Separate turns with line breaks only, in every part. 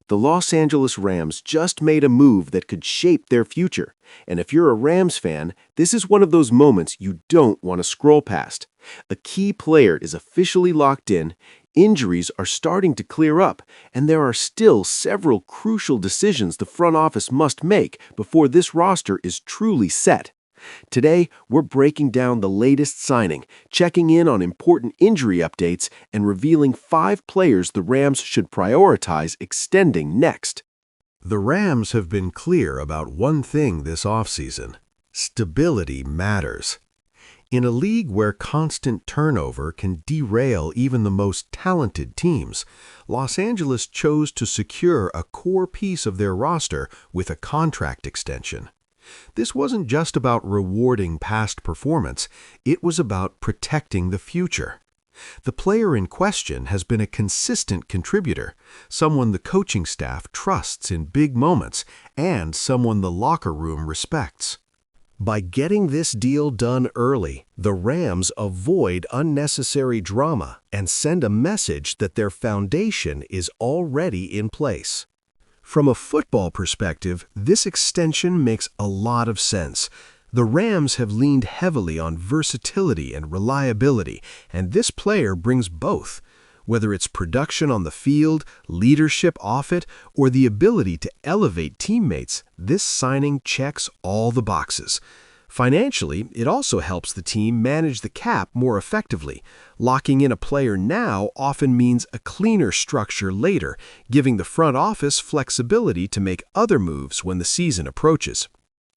The Los Angeles Rams just made a move that could shape their future. And if you're a Rams fan, this is one of those moments you don't want to scroll past. A key player is officially locked in, injuries are starting to clear up, and there are still several crucial decisions the front office must make before this roster is truly set. Today, we're breaking down the latest signing, checking in on important injury updates, and revealing 5 players the Rams should prioritize extending next.
The Rams have been clear about one thing this offseason: stability matters. In a league where constant turnover can derail even the most talented teams, Los Angeles chose to secure a core piece of their roster with a contract extension. This wasn't just about rewarding past performance, it was about protecting the future. The player in question has been a consistent contributor, someone the coaching staff trusts in big moments, and someone the locker room respects. By getting this deal done early, the Rams avoid unnecessary drama and send a message that their foundation is already in place. From a football perspective, this extension makes a lot of sense. The Rams have leaned heavily on versatility and reliability, and this player brings both. Whether it's production on the field, leadership off it, or the ability to elevate teammates, this signing checks all the boxes. Financially, it also helps the team manage the cap more effectively. Locking in a player now often means a cleaner structure later, giving the front office flexibility to make other moves when the season approaches.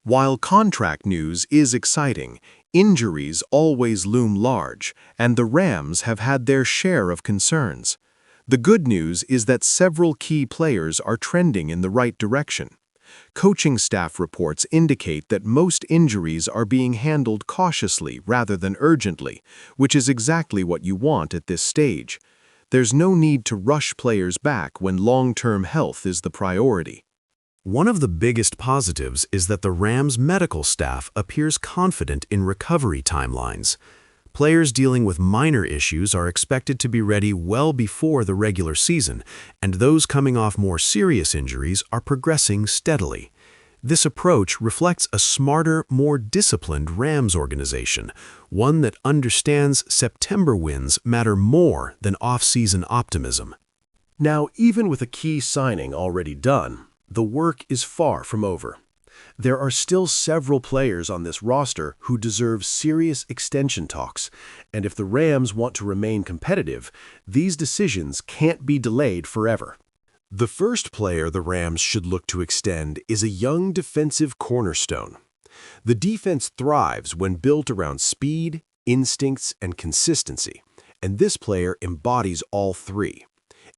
While contract news is exciting, injuries always loom large, and the Rams have had their share of concerns. The good news is that several key players are trending in the right direction. Coaching staff reports indicate that most injuries are being handled cautiously rather than urgently, which is exactly what you want at this stage. There's no need to rush players back when long-term health is the priority. One of the biggest positives is that the Rams' medical staff appears confident in recovery timelines. Players dealing with minor issues are expected to be ready well before the regular season, and those coming off more serious injuries are progressing steadily. This approach reflects a smarter, more disciplined Rams organization, one that understands September wins matter more than off-season optimism. Now, even with a key signing already done, the work is far from over. There are still several players on this roster who deserve serious extension talks, and if the Rams want to remain competitive, these decisions can't be delayed forever. The first player the Rams should look to extend is a young defensive cornerstone. The defense thrives when built around speed, instincts, and consistency, and this player embodies all three.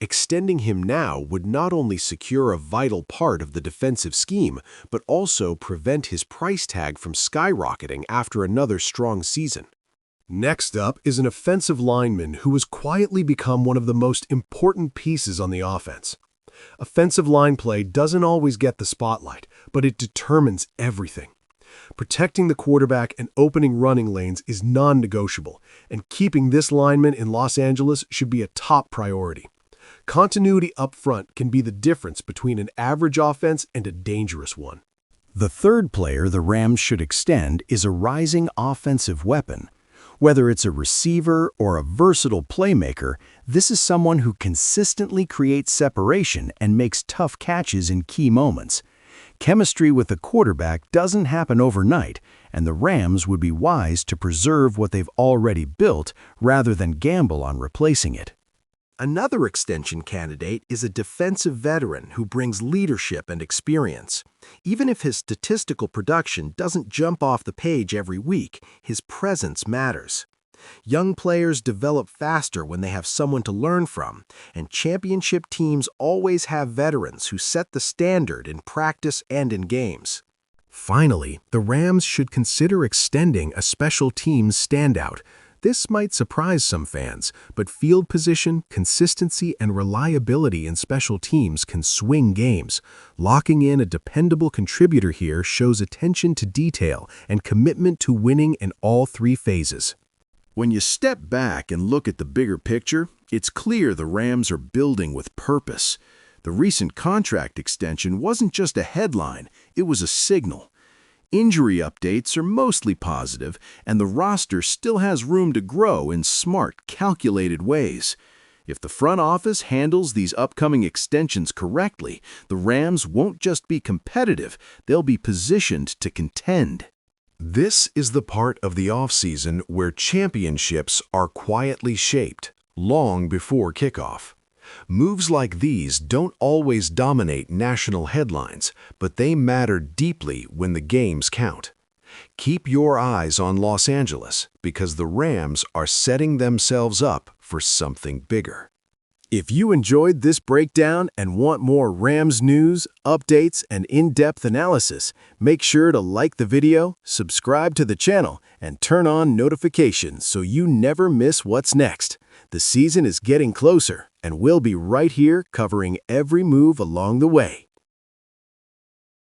Extending him now would not only secure a vital part of the defensive scheme, but also prevent his price tag from skyrocketing after another strong season. Next up is an offensive lineman who has quietly become one of the most important pieces on the offense. Offensive line play doesn't always get the spotlight, but it determines everything. Protecting the quarterback and opening running lanes is non-negotiable, and keeping this lineman in Los Angeles should be a top priority. Continuity up front can be the difference between an average offense and a dangerous one. The third player the Rams should extend is a rising offensive weapon. Whether it's a receiver or a versatile playmaker, this is someone who consistently creates separation and makes tough catches in key moments. Chemistry with the quarterback doesn't happen overnight, and the Rams would be wise to preserve what they've already built rather than gamble on replacing it. Another extension candidate is a defensive veteran who brings leadership and experience. Even if his statistical production doesn't jump off the page every week, his presence matters. Young players develop faster when they have someone to learn from, and championship teams always have veterans who set the standard in practice and in games. Finally, the Rams should consider extending a special teams standout. This might surprise some fans, but field position, consistency, and reliability in special teams can swing games. Locking in a dependable contributor here shows attention to detail and commitment to winning in all three phases. When you step back and look at the bigger picture, it's clear the Rams are building with purpose.
The recent contract extension wasn't just a headline, it was a signal. Injury updates are mostly positive, and the roster still has room to grow in smart, calculated ways. If the front office handles these upcoming extensions correctly, the Rams won't just be competitive, they'll be positioned to contend.
This is the part of the offseason where championships are quietly shaped, long before kickoff. Moves like these don't always dominate national headlines, but they matter deeply when the games count. Keep your eyes on Los Angeles because the Rams are setting themselves up for something bigger.
If you enjoyed this breakdown and want more Rams news, updates, and in-depth analysis, make sure to like the video, subscribe to the channel, and turn on notifications so you never miss what's next. The season is getting closer, and we'll be right here covering every move along the way.